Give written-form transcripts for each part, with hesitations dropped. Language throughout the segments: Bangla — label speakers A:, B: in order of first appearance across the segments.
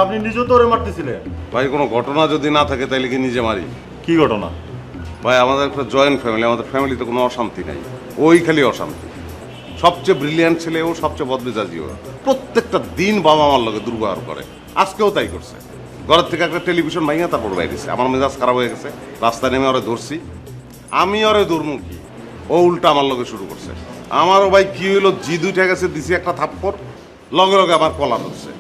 A: আপনি নিজেও তো ওরে মারতেছিলেন।
B: ভাই কোনো ঘটনা যদি না থাকে তাইলে কি নিজে মারি?
A: কি ঘটনা?
B: ভাই আমাদের একটা জয়েন্ট ফ্যামিলি, আমাদের ফ্যামিলিতে কোনো অশান্তি নাই, ওই খালি অশান্তি। সবচেয়ে ব্রিলিয়ান্ট ছেলে ও, সবচেয়ে বদমেজাজি ও। প্রত্যেকটা দিন বাবা আমার লগে দুর্ব্যবহার করে, আজকেও তাই করছে। ঘরের থেকে একটা টেলিভিশন ভাঙিয়া তারপর বাইরেছে। আমার মেজাজ খারাপ হয়ে গেছে, রাস্তায় নেমে ওরে ধরছি। আমি ওরে ধরমু কি, ও উল্টা আমার লগে শুরু করছে। আমারও ভাই কি হইলো, জিদ উঠে গেছে, দিছি একটা থাপ্পড়, লগে লগে আবার কলা ধরছে।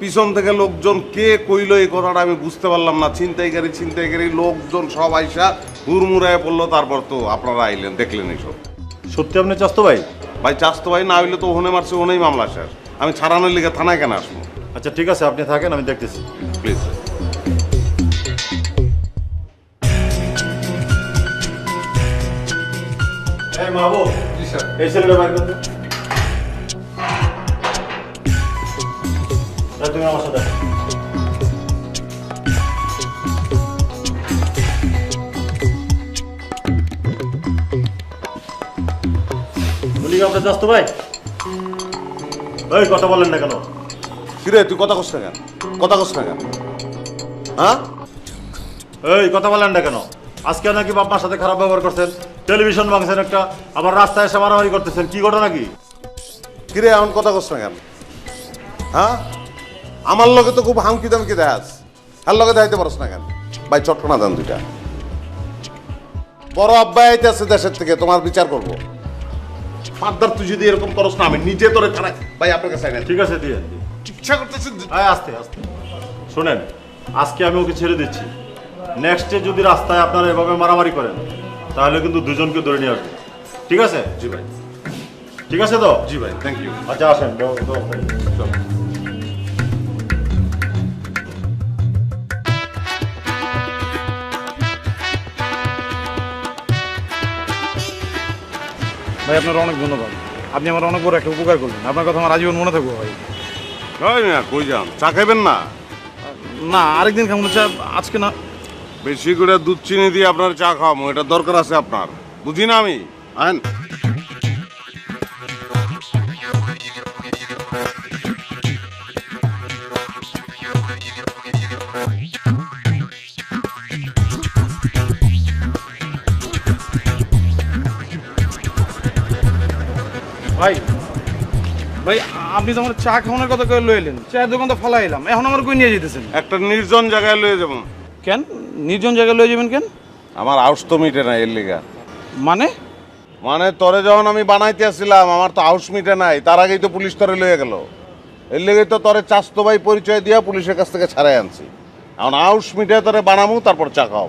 B: পিছন থেকে লোকজন কে কইলো এই কথাটা আমি বুঝতে পারলাম না। ছিনতাইকারী লোকজন সব আইসা হুড়মুড়ায় পড়লো। তারপর তো আপনারা আইলেন, দেখলেন এইসব।
A: সত্যি আপনি চাস্তো ভাই?
B: ভাই চাস্তো ভাই না হইলে তো ওখানে মারছে, ওখানেই মামলা শেষ। আমি ছাড়ানোর লিগে থানায় কেন আসবো?
A: আচ্ছা ঠিক আছে, আপনি থাকেন, আমি দেখতেছি।
B: প্লিজ।
A: এই মাহবুব, এই ছেলেটা বাইর করতে। তুমি আমার সাথে আসো। বলি আপনার চাস্তো ভাই? ওই কথা বলেন না কেন?
B: কিরে তুই কথা কস না কেন? কথা কস না কেন? হ্যাঁ
A: এই কথা বলেন না কেন? আজকে নাকি বাপ মার সাথে খারাপ ব্যবহার করছেন, টেলিভিশন ভাঙছেন একটা, আবার রাস্তায় এসে মারামারি করতেছেন। কি ঘটনা কি?
B: কিরে এমন কথা কস না কেন? হ্যাঁ আমার লগে তো খুব হামকি দামকি দেখাস, আর লগে দেখাইতে পারস না কেন? ভাই চটকনা দেন দুইটা। বড় আব্বাই আইতে আছে দেশের থেকে, তোমার বিচার করবো। ফার্দার তুই যদি এরকম করস না, আমি নিজে তোরে থানায়। ভাই আপনার কাছে আইনা
A: ঠিক আছে, দিয়ে
B: ইচ্ছা করতেছে।
A: আস্তে আস্তে শোনেন, আজকে আমি ওকে ছেড়ে দিচ্ছি। নেক্সটে যদি রাস্তায় আপনারা এভাবে মারামারি করেন, তাহলে কিন্তু দুজনকে ধরে নিয়ে আসবে। ঠিক আছে?
B: জি ভাই।
A: ঠিক আছে তো?
B: জি ভাই, থ্যাংক ইউ।
A: আচ্ছা আসেন।
B: চলো।
C: ভাই আপনার অনেক ধন্যবাদ, আপনি আমার অনেক বড় একটা উপকার করলেন। আপনার কথা আমার আজীবন মনে থাকবো ভাই।
B: ওই না কই যান, চা খাইবেন না?
C: না, আরেকদিন কেমন চা, আজকে না।
B: বেশি করে দুধ চিনি দিয়ে আপনার চা খাওয়াবো, এটা দরকার আছে আপনার, বুঝি না আমি। আইন।
C: ভাই ভাই আপনি তো আমার চা খাওয়ানোর কথা কয়ে লয়ে এলেন, চায়ের দোকান তো ফালাই এলাম, এখন আমার কই নিয়ে যেতেছেন?
B: একটা নির্জন জায়গায় লয়ে যাবো।
C: কেন নির্জন জায়গায় লয়ে যাবেন কেন?
B: আমার আউস তো মিটে না এর লিগা।
C: মানে?
B: মানে তোরে যখন আমি বানাইতে আসছিলাম, আমার তো আউস মিটে নাই, তার আগেই তো পুলিশ তোরে লয়ে গেল। এর লেগেই তো তোরে চাস্তো ভাই পরিচয় দিয়া পুলিশের কাছ থেকে ছাড়াই আনছি। এখন আউস মিটে তোরে বানামু, তারপর চা খাও।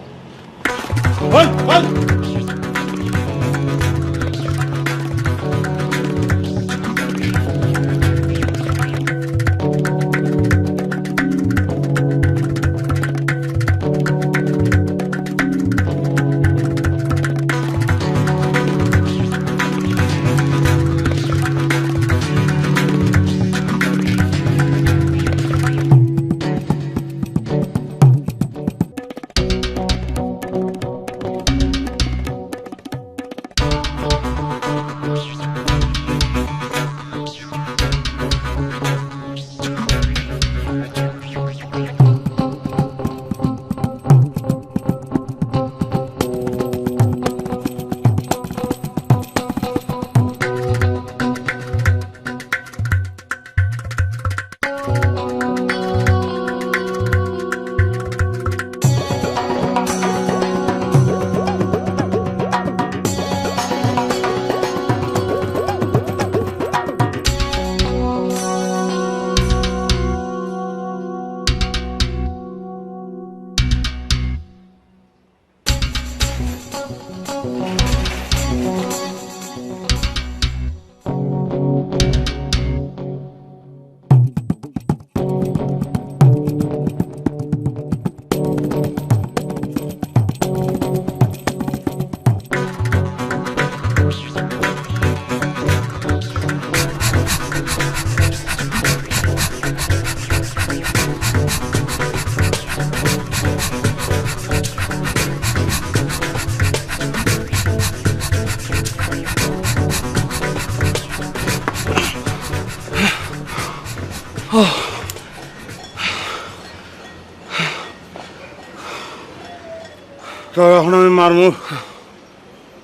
B: তো এখন আমি মারমু,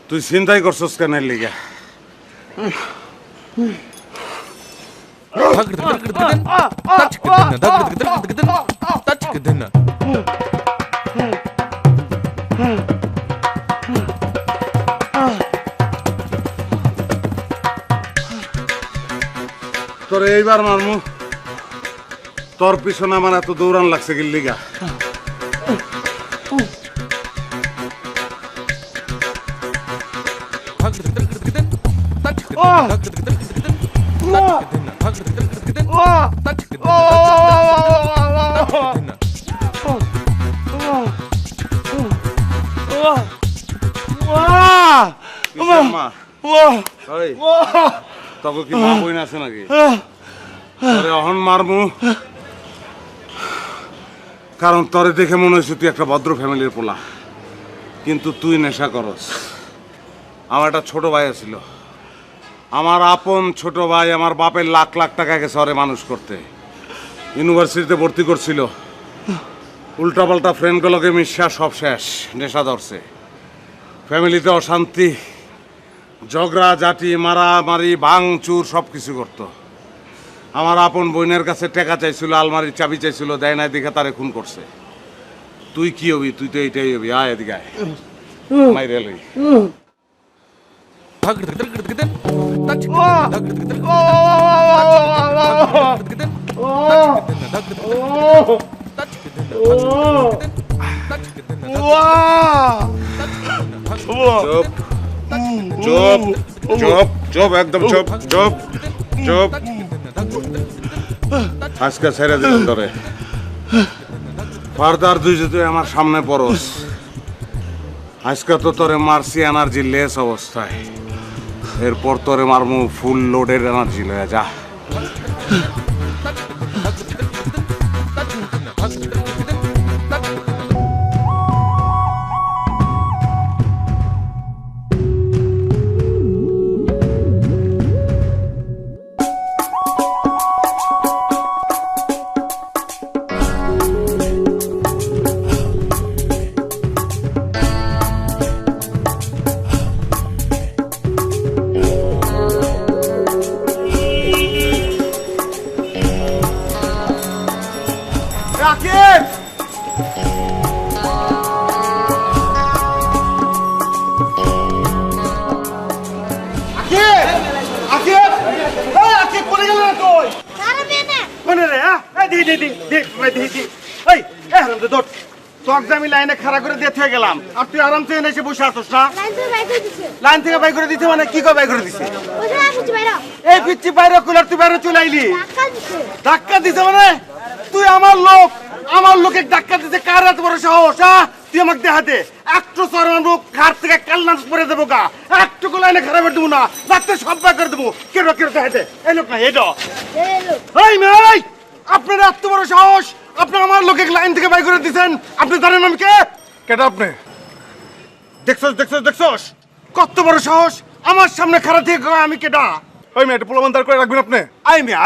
B: তুই চিন্তাই করছস কেন এর লিগা? তোর এইবার মারমু, তোর পিছনে আমার এত দৌড়ান লাগছে কি লিগা? কিসের মা? ওই, তোকে কি মা বই আছে নাকি? তোরে অহন মারমু, কারণ তোরে দেখে মনে হচ্ছে তুই একটা ভদ্র ফ্যামিলির পোলা, কিন্তু তুই নেশা করস। আমার একটা ছোট ভাই ছিল, আমার আপন ছোট ভাই, আমার বাপের লাখ লাখ টাকা গেছে ওরে মানুষ করতে, ইউনিভার্সিটিতে ভর্তি করছিল। উল্টাপাল্টা ফ্রেন্ডগুলোকে মিশা সব শেষ, নেশা ধরছে। ফ্যামিলিতে অশান্তি, ঝগড়া জাটি, মারামারি, ভাঙচুর সব কিছু করতো। আমার আপন বোনের কাছে টাকা চাইছিল, আলমারির চাবি চাইছিল, দেয় নাই দেখে তারে খুন করছে। তুই কি হবি? তুই তো এইটাই হবি। আয় এদিকে আয়, মাইরে লই। চুপ চুপ চুপ চুপ, একদম চুপ চুপ চুপ। আজকে ছেড়ে দিলাম ধরে, ফার্দার তুই যদি আমার সামনে পড়স, আজকে তো তোরে মারছি এনার্জি লেস অবস্থায়, এরপর তোরে মারমু ফুল লোডের এনার্জি লয়ে যা।
C: রাকিব! লাইনে খাড়া করে দিয়ে থেকে গেলাম, আর তুই আরামসে এসে বসে আসছ না? লাইন থেকে বাই করে দিছে মানে কি করে বাই করে দিছে? এই পিচ্ছি বাইরে কুলার তুই বাইরে চলে আইলি, ধাক্কা দিছে মানে? তুই আমার লোক, আমার লোকে ধাক্কা দিতে কার এত বড় সাহস? তুই আমাকে দেখাতে একটু সরমান লোক ঘাট থেকে কালনাস পরে দেবো গা, একটুকু লাইনে খারাপ দেবো না, রাত্রে সব বাই করে দেবো। কেন কেন দেখাতে এই লোক না এটা? এই মেয়ে, আপনার এত বড় সাহস, আপনি আমার লোকে লাইন থেকে বাই করে দিচ্ছেন? আপনি জানেন আমি কে? কেটা আপনি? দেখছস দেখছস দেখছস কত বড় সাহস আমার সামনে খারাপ থেকে আমি কেটা? ওই মেয়ে, এটা পোলাবান দাঁড় করে রাখবেন আপনি? আই মেয়ে,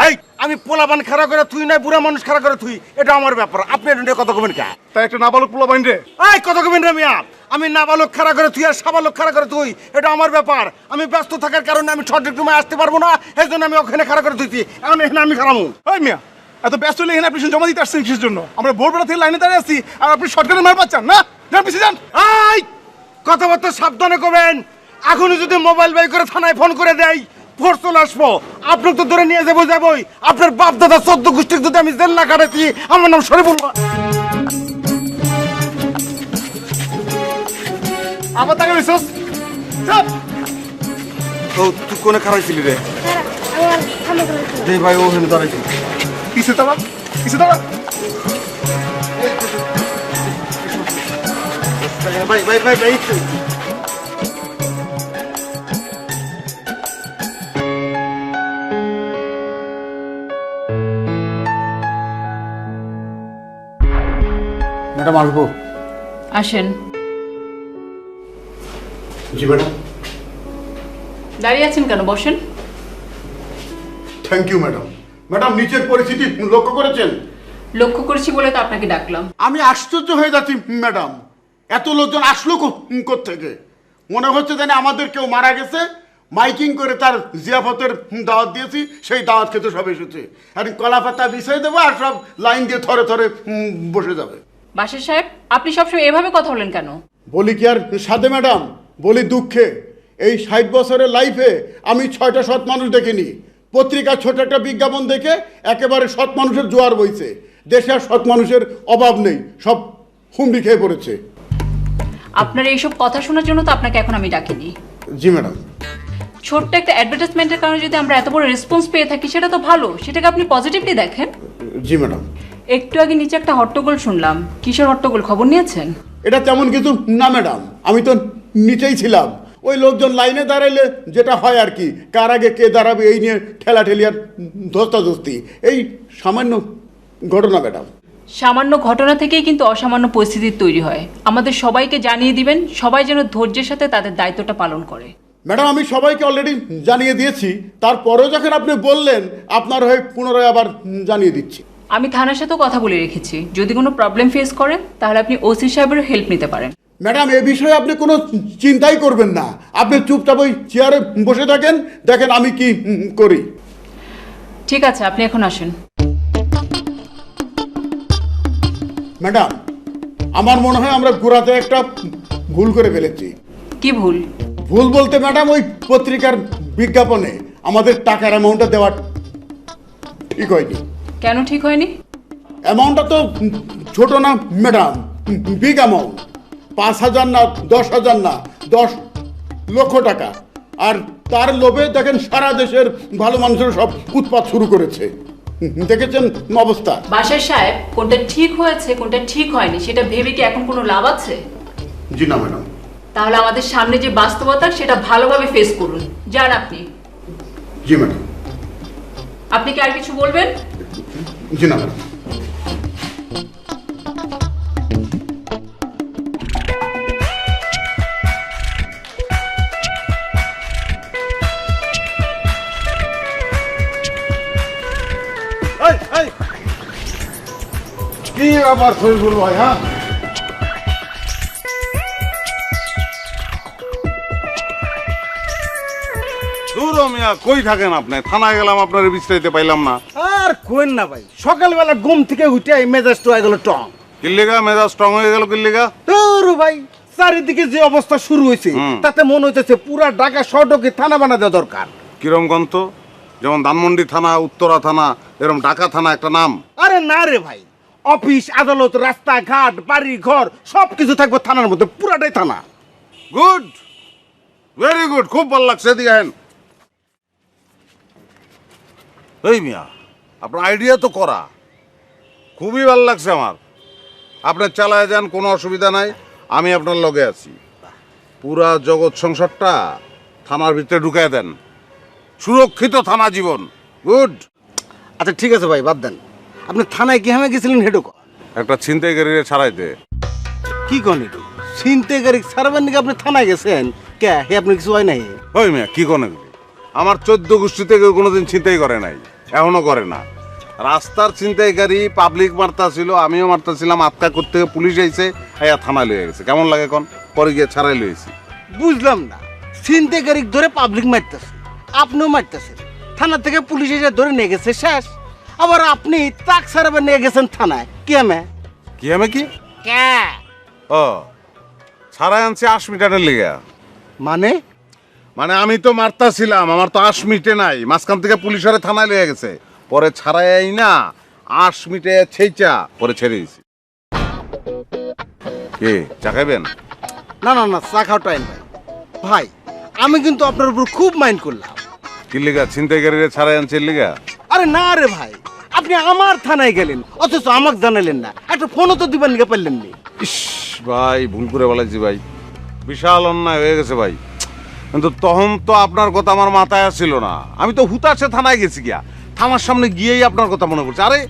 C: আমি পোলাবান খাড়া করে তুই নাই, বুড়া মানুষ খাড়া করে তুই, এটা আমার ব্যাপার। আপনি এটা কত কমেন কে? তাই একটা নাবালক পোলাবান রে? এই কত কমেন রে মিয়া? আমি নাবালক খাড়া করে তুই আর সাবালক খাড়া করে তুই, এটা আমার ব্যাপার। আমি ব্যস্ত থাকার কারণে আমি সঠিক সময় আসতে পারবো না, এই জন্য আমি ওখানে খাড়া করে তুইছি। এখন এখানে আমি খারামু। ওই মিয়া, এত ব্যস্ত হলে এখানে অ্যাপ্লিকেশন জমা দিতে আসছেন কিসের জন্য? আমরা ভোরবেলা থেকে লাইনে দাঁড়িয়ে আছি, আর আপনি শর্টকাটে মার পাচ্ছেন না? যান পিছিয়ে যান। এই কথাবার্তা সাবধানে করবেন, এখনই যদি মোবাইল বাই করে থানায় ফোন করে দেয়, ফোর্স চলে আসবো। আপনি তো ধরে নিয়ে যাবো যাবোই। আপনার বাপ দাদা 14 গোষ্ঠীর যদি আমি জেল না কাটাচ্ছি, আমার নাম শরীফুল। আবার তাকে বিশ্বাস তুই কোনে খারাইছিলি রে? ভাই ওখানে দাঁড়াইছি, কিসে দাঁড়া, কিসে দাঁড়া। ভাই ভাই ভাই ভাই ম্যাডাম আসবো?
D: আসেন।
E: জি ম্যাডাম।
D: দাঁড়িয়ে আছেন কেন? বসেন।
E: Thank you madam. ম্যাডাম, নিচের পরিস্থিতি লক্ষ্য করেছেন?
D: লক্ষ্য করেছি বলে তো আপনাকে ডাকলাম।
E: আমি আশ্চর্য হয়ে যাচ্ছি ম্যাডাম, এত লোকজন আসলো থেকে মনে হচ্ছে জানি আমাদের কেউ মারা গেছে, মাইকিং করে তার জিয়াফতের দাওয়াত দিয়েছি, সেই দাওয়াত খেতে সব এসেছে। আর কলা পাতা বিছিয়ে দেবো আর সব লাইন দিয়ে থরে থরে বসে যাবে।
D: বাসের সাহেব, আপনি সবসময় এভাবে কথা বলেন কেন?
E: বলি কি আর সাধে ম্যাডাম, বলি দুঃখে। এই 60 বছরের লাইফে আমি 6টা সৎ মানুষ দেখিনি। পত্রিকার ছোট একটা বিজ্ঞাপন দেখে একেবারে সৎ মানুষের জোয়ার বইছে। দেশে আর সৎ মানুষের অভাব নেই, সব হুমড়ি খেয়ে পড়েছে।
D: আপনার এইসব কথা শোনার জন্য তো আপনাকে এখন আমি ডাকিনি।
E: জি ম্যাডাম।
D: ছোট্ট একটা অ্যাডভার্টাইজমেন্টের কারণে যদি আমরা এত বড় রেসপন্স পেয়ে থাকি, সেটা তো ভালো। সেটাকে আপনি পজিটিভলি দেখেন।
E: জি ম্যাডাম।
D: একটু আগে নিচে একটা হট্টগোল শুনলাম। কিসের হট্টগোল, খবর নিয়েছেন?
E: এটা তেমন কিছু না ম্যাডাম, আমি তো নিচেই ছিলাম। ওই লোকজন লাইনে দাঁড়াইলে যেটা হয় আর কি, কার আগে কে দাঁড়াবে এই নিয়ে ঠেলাঠেলি আর ধস্তাধস্তি, এই সামান্য ঘটনা ম্যাডাম।
D: সামান্য ঘটনা থেকেই কিন্তু অসামান্য পরিস্থিতির তৈরি হয়। আমাদের সবাইকে জানিয়ে দিবেন, সবাই যেন ধৈর্যের সাথে তাদের দায়িত্বটা পালন করে।
E: ম্যাডাম আমি সবাইকে অলরেডি জানিয়ে দিয়েছি, তারপরেও যখন আপনি বললেন আপনার হয়ে পুনরায় আবার জানিয়ে দিচ্ছি।
D: আমি থানার সাথেও কথা বলে রেখেছি, যদি কোনো প্রবলেম ফেস করেন তাহলে আপনি ওসি সাহেবের হেল্প নিতে পারেন।
E: ম্যাডাম এ বিষয়ে আপনি কোনো চিন্তাই করবেন না, আপনি চুপচাপ ওই চেয়ারে বসে থাকেন, দেখেন আমি কি করি।
D: ঠিক আছে, আপনি এখন আসেন।
E: ম্যাডাম আমার মনে হয় আমরা গোড়াতে একটা ভুল করে ফেলেছি।
D: কি ভুল?
E: ভুল বলতে ম্যাডাম ওই পত্রিকার বিজ্ঞাপনে আমাদের টাকার অ্যামাউন্টটা দেওয়া ঠিক হয়নি।
D: কেন ঠিক হয়নি?
E: অ্যামাউন্টটা তো ছোট না ম্যাডাম, বিগ অ্যামাউন্ট। 5,000 না 10,000 না 10 লক্ষ টাকা। আর তার লোভে দেখেন সারা দেশের ভালো মানুষের সব উৎপাত শুরু করেছে। দেখেছেন অবস্থা।
D: বাসার সাহেব, কোনটা ঠিক হয়েছে কোনটা ঠিক হয়নি সেটা ভেবে কি এখন কোনো লাভ আছে?
E: জি না ম্যাডাম।
D: তাহলে আমাদের সামনে যে বাস্তবতা সেটা ভালোভাবে ফেস করুন। যান আপনি।
E: জি ম্যাডাম।
D: আপনি কি আর কিছু বলবেন?
E: জি না ম্যাডাম। কি আবার শহীদুল ভাই? হ্যাঁ
B: দূর মিয়া, কই থাকেন আপনি? থানায় গেলাম, আপনার বিস্তারিত পাইলাম না।
C: আর কোয়েন না ভাই, সকালবেলা ঘুম থেকে উঠে এই মেজাজ তো হয়ে গেল টং।
B: কিল্লিগা মেজাজ স্ট্রং হয়ে গেল কিল্লিগা?
C: তোর ভাই চারিদিকে যে অবস্থা শুরু হয়েছে তাতে মনে হইতেছে পুরা ঢাকা শহরকে থানা বানা দেওয়া দরকার।
B: কিরম গন্ত? যেমন ধানমন্ডি থানা, উত্তরা থানা, এরকম ঢাকা থানা একটা নাম।
C: আরে না রে ভাই, অফিস আদালত রাস্তাঘাট বাড়ি ঘর সবকিছু থাকবে থানার মধ্যে, পুরাটাই থানা।
B: গুড, ভেরি গুড, খুব ভালো লাগছে। এদিকে আহেন। এই মিয়া, আপনার আইডিয়া তো করা, খুবই ভালো লাগছে আমার। আপনি চালায় যান, কোনো অসুবিধা নাই, আমি আপনার লগে আছি। পুরা জগৎ সংসারটা থানার ভিতরে ঢুকায় দেন, সুরক্ষিত থানা জীবন। গুড।
C: আচ্ছা ঠিক আছে ভাই, বাদ দেন। আপনি থানায় কি হামে গেছিলেন হেডো?
B: একটা ছিনতাইকারীরে ছাড়াইতে।
C: কি কন একটু চিনতে গাড়ি সারাবার নাকি আপনি থানায় গেছেন? কে হে আপনার কিছু হয় নাই?
B: ওই মিয়া কি কোন এগুলি? আমার 14 গোষ্ঠীতে কেউ কোনোদিন ছিনতাই করে নাই, এখনো করে না। রাস্তার ছিনতাইকারী পাবলিক মারতা ছিল, আমিও মারতা ছিলাম। আটকা করতে পুলিশ আইছে, আয়া থানায় লয়ে গেছে। কেমন লাগে কোন? পরে গিয়ে ছাড়াই লইছি।
C: বুঝলাম না, চিনতে গাড়ি ধরে পাবলিক মারতেছে, আপনিও মারতেছেন, থানা থেকে পুলিশ এসে ধরে নিয়ে গেছে, শেষ। আবার আপনি তাক সারাবার নিয়ে গেছেন থানায়, কি আমি?
B: কি আমি কি?
C: কে?
B: ও, ছাড়াই আনছি 8 মিটারের লিগা।
C: মানে?
B: মানে আমি তো মারতা ছিলাম, আমার তো 8 মিটে নাই, মাঝখান থেকে পুলিশের থানায় লয়ে গেছে। পরে ছাড়াই আই না 8 মিটে ছেইচা পরে ছেড়ে দিছি। কে চা খাইবেন?
C: না না না, চা খাও টাইম ভাই। ভাই আমি কিন্তু আপনার উপর খুব মাইন্ড করলাম।
B: কি লিগা ছিনতাইকারীরে ছাড়াই আনছে লিগা?
C: আরে না রে ভাই, আপনি আমার থানায় গেলেন অথচ আমাকে জানালেন না, একটা ফোনও তো দিবেন নিয়ে পারলেন নি।
B: ইস ভাই, ভুল করে বলেছি ভাই, বিশাল অন্যায় হয়ে গেছে ভাই। কিন্তু তখন তো আপনার কথা আমার মাথায় আসছিল না। আমি তো হুতাশে থানায় গেছি গিয়া, থানার সামনে গিয়েই আপনার কথা মনে করছে। আরে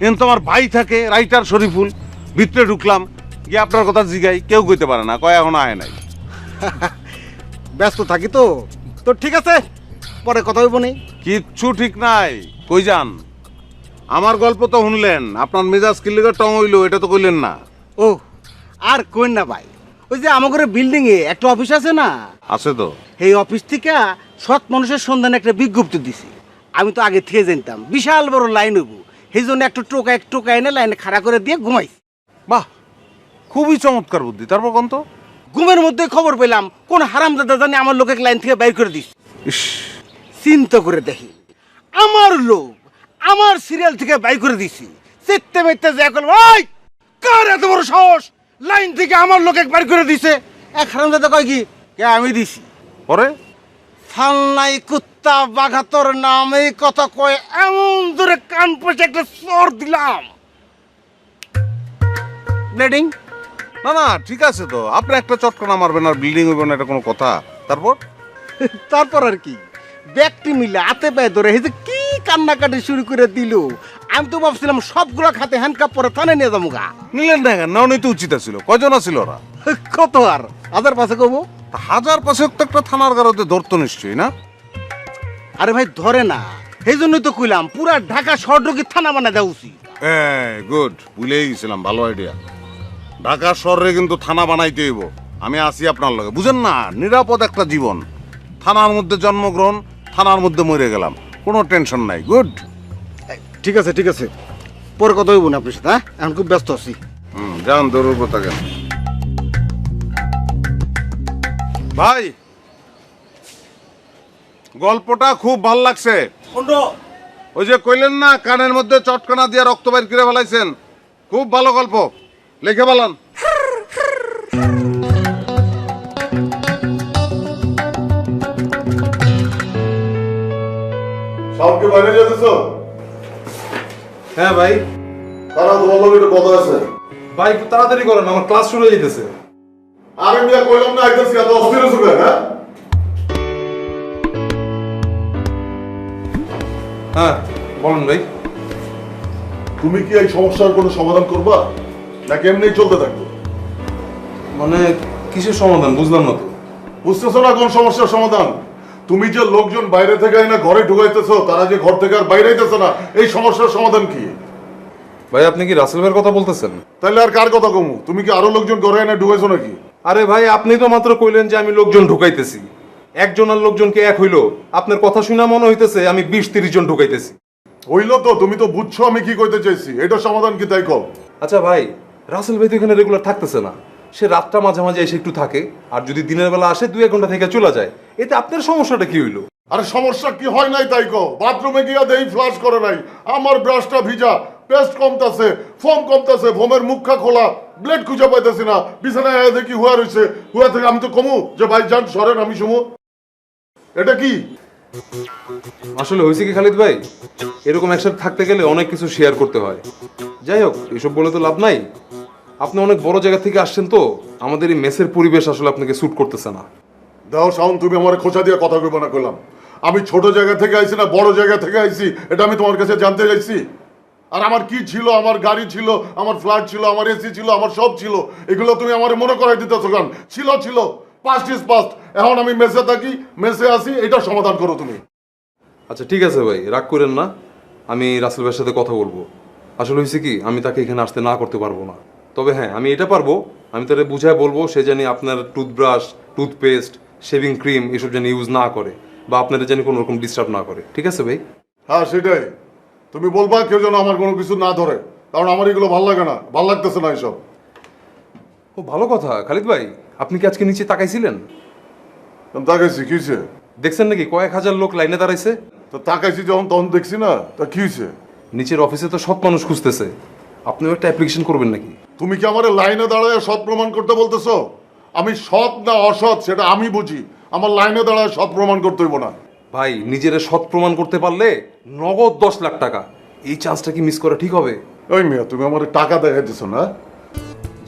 B: কিন্তু আমার ভাই থাকে রাইটার শরীফুল, ভিতরে ঢুকলাম, গিয়ে আপনার কথা জিগাই, কেউ কইতে পারে না, কয় এখনো আয় নাই।
C: ব্যস্ত থাকি তো। তো ঠিক আছে, পরে কথা হইব নি।
B: কিচ্ছু ঠিক নাই, কই যান? আমার গল্প তো শুনলেন, আপনার মেজাজ কিল্লিগা টং হইলো এটা তো কইলেন না।
C: ও আর কই না ভাই, ওই যে আমাদের বিল্ডিং এ একটা অফিস আছে না,
B: আছে তো।
C: এই অফিস থেকে সৎ মানুষের সন্ধানে একটা বিজ্ঞপ্তি দিছি। আমি তো আগে থেকে জানতাম বিশাল বড় লাইন হইব, সেই জন্য একটু টোকা এনে লাইনে খাড়া করে দিয়ে ঘুমাইছি।
B: বাহ, খুবই চমৎকার বুদ্ধি। তারপর কোন তো
C: ঘুমের মধ্যে খবর পেলাম কোন হারামজাদা জানি আমার লোকে লাইন থেকে বাইর করে দিস।
B: ইস,
C: চিন্তা করে দেখি, আমার লোক আমার সিরিয়াল থেকে বাইর করে দিছি। চিত্তে মিত্তে যা করল, ওই কার এত বড় সাহস, লাইন থেকে আমার লোকে বাইর করে দিছে। এক হারামজাদা কয় কি, কে আমি দিছি।
B: পরে
C: ফালনাই কুত্তা বাঘা তোর নাম এই কথা কয় এমন জোরে কান পয়সা একটা চর দিলাম। ব্লিডিং।
B: না না, ঠিক আছে তো, আপনি একটা চটকনা মারবেন আর বিল্ডিং হইবেন, এটা কোনো কথা? তারপর
C: তারপর আর কি, ব্যক্তি মিলে হাতে পায়ে ধরে এই যে কি কান্নাকাটি শুরু করে দিল। আমি তো ভাবছিলাম সবগুলো খাতে হ্যান্ডকাপ পরে থানায় নিয়ে যাবো গা।
B: নিলেন না কেন? নেওয়া তো উচিত ছিল। কয়জন আছিল ওরা?
C: কত আর হাজার পাশে কমো।
B: হাজার পাঁচেক তো একটা থানার গাড়িতে ধরতো নিশ্চয়ই না?
C: আরে ভাই ধরে না, এই জন্যই তো কইলাম পুরা ঢাকা শহরকে থানা বানায় দেওয়া উচিত।
B: গুড, ভুলেই গেছিলাম, ভালো আইডিয়া। ঢাকা শহরে কিন্তু থানা বানাইতে হইব। আমি আছি আপনার লগে, বুঝেন না? নিরাপদ একটা জীবন। থানার মধ্যে জন্মগ্রহণ, থানার মধ্যে মরে গেলাম, কোনো টেনশন নাই। গুড।
C: ঠিক আছে ঠিক আছে, পরে কথা হইব না আপনার সাথে। হ্যাঁ, এখন খুব ব্যস্ত আছি।
B: যান, দৌড়ের কথা কেন ভাই? গল্পটা খুব ভাল লাগছে। ওই যে কইলেন না কানের মধ্যে চটকানা দিয়ে রক্ত বাইর করে ফেলাইছেন, খুব ভালো গল্প, লিখে বলেন।
A: সবকে বাইরে যেতেছো?
F: হ্যাঁ ভাই।
A: তারা তোমার লোক একটু কথা আছে।
F: ভাই একটু তাড়াতাড়ি করেন, আমার ক্লাস শুরু হয়ে যেতেছে।
A: আমি মিয়া কইলাম না আইতেছি, এত অস্থির হইছো কেন?
F: হ্যাঁ বলেন ভাই।
A: তুমি কি এই সমস্যার কোনো সমাধান করবা নাকি এমনি চলতে থাকবো?
F: মানে কিসের সমাধান বুঝলাম না তো।
A: বুঝতেছো না কোন সমস্যার সমাধান? তুমি যে লোকজন বাইরে থেকে না ঘরে ঢুকাইতেছো, তারা যে ঘর থেকে আর বাইরে আইতেছে না, এই সমস্যার সমাধান কি?
F: ভাই আপনি কি রাসেল ভাইয়ের কথা বলতেছেন?
A: তাহলে আর কার কথা কমু? তুমি কি আরো লোকজন ঘরে এনে ঢুকাইছো নাকি?
F: আরে ভাই আপনি তো মাত্র কইলেন যে আমি লোকজন ঢুকাইতেছি। একজন আর লোকজনকে এক হইলো? আপনার কথা শুনে মনে হইতেছে আমি 20-30 জন ঢুকাইতেছি।
A: হইলো তো, তুমি তো বুঝছো আমি কি কইতে চাইছি। এটা সমাধান কি তাই কও?
F: আচ্ছা ভাই, রাসেল ভাই তো এখানে রেগুলার থাকতেছে না, সে রাতটা মাঝে মাঝে এসে একটু থাকে, আর যদি দিনের বেলা আসে 2-1 ঘন্টা থেকে চলে যায়। এতে আপনার সমস্যাটা কি হইলো?
A: আরে সমস্যা কি হয় নাই তাই কও। বাথরুমে গিয়া দেই ফ্লাশ করে নাই, আমার ব্রাশটা ভিজা, পেস্ট কমতাছে, ফোম কমতাছে, ফোমের মুখটা খোলা, ব্লেড খুঁজে পাইতেছি না, বিছানায় আয়া দেখি হুয়া রইছে। হুয়া থেকে আমি তো কমু যে ভাই যান সরেন, আমি শুমু। এটা কি?
F: আসলে হয়েছে কি খালিদ ভাই, এরকম একসাথে থাকতে গেলে অনেক কিছু শেয়ার করতে হয়। যাই হোক, এসব বলে তো লাভ নাই। আপনি অনেক বড় জায়গা থেকে আসছেন তো, আমাদের এই মেসের পরিবেশ আসলে আপনাকে স্যুট করতেছে না।
A: দাও সাউন্ড, তুমি আমার খোঁচা দিয়ে কথা কইব না কইলাম। আমি ছোট জায়গা থেকে আইছি না বড় জায়গা থেকে আইছি, এটা আমি তোমার কাছে জানতে চাইছি। আর আমার কি ছিল, আমার গাড়ি ছিল, আমার ফ্ল্যাট ছিল, আমার এসি ছিল, আমার সব ছিল, এগুলো তুমি আমার মনে করাই দিতেছো কেন? ছিল, পাস্ট ইজ পাস্ট। এখন আমি মেসে থাকি, মেসে আসি, এটা সমাধান করো তুমি।
F: আচ্ছা ঠিক আছে ভাই, রাগ করেন না, আমি রাসেল ভাইয়ের সাথে কথা বলবো। আসলে হয়েছে কি, আমি তাকে এখানে আসতে না করতে পারবো না। তবে হ্যাঁ, আমি এটা পারবো, আমি তাকে বুঝায় বলবো সে জানি আপনার টুথব্রাশ, টুথপেস্ট, শেভিং ক্রিম এসব যেন ইউজ না করে, বা আপনারা যেন কোনো রকম ডিস্টার্ব না করে। ঠিক আছে ভাই?
A: হ্যাঁ সেটাই, তুমি বলবা কেউ যেন আমার কোনো কিছু না ধরে, কারণ আমার এগুলো ভাল লাগে না, ভাল লাগতেছে না এসব।
F: ও ভালো কথা। খালিদ ভাই আপনি কি আজকে নিচে তাকাইছিলেন?
A: তাকাইছি, কি হয়েছে?
F: দেখছেন নাকি কয়েক হাজার লোক লাইনে দাঁড়াইছে?
A: তো তাকাইছি যখন তখন দেখছি না, তা কি হয়েছে?
F: নিচের অফিসে তো সৎ মানুষ খুঁজতেছে, আপনিও একটা অ্যাপ্লিকেশন করবেন নাকি?
A: তুমি কি আমার লাইনে দাঁড়ায় সৎ প্রমাণ করতে বলতেছো? আমি সৎ না অসৎ সেটা আমি বুঝি, আমার লাইনে দাঁড়ায় সৎ প্রমাণ করতে হইব না।
F: ভাই নিজের সৎ প্রমাণ করতে পারলে নগদ 10 লাখ টাকা, এই চান্সটা কি মিস করা ঠিক হবে?
A: ওই মিয়া, তুমি আমার টাকা দেখাইতেছ না?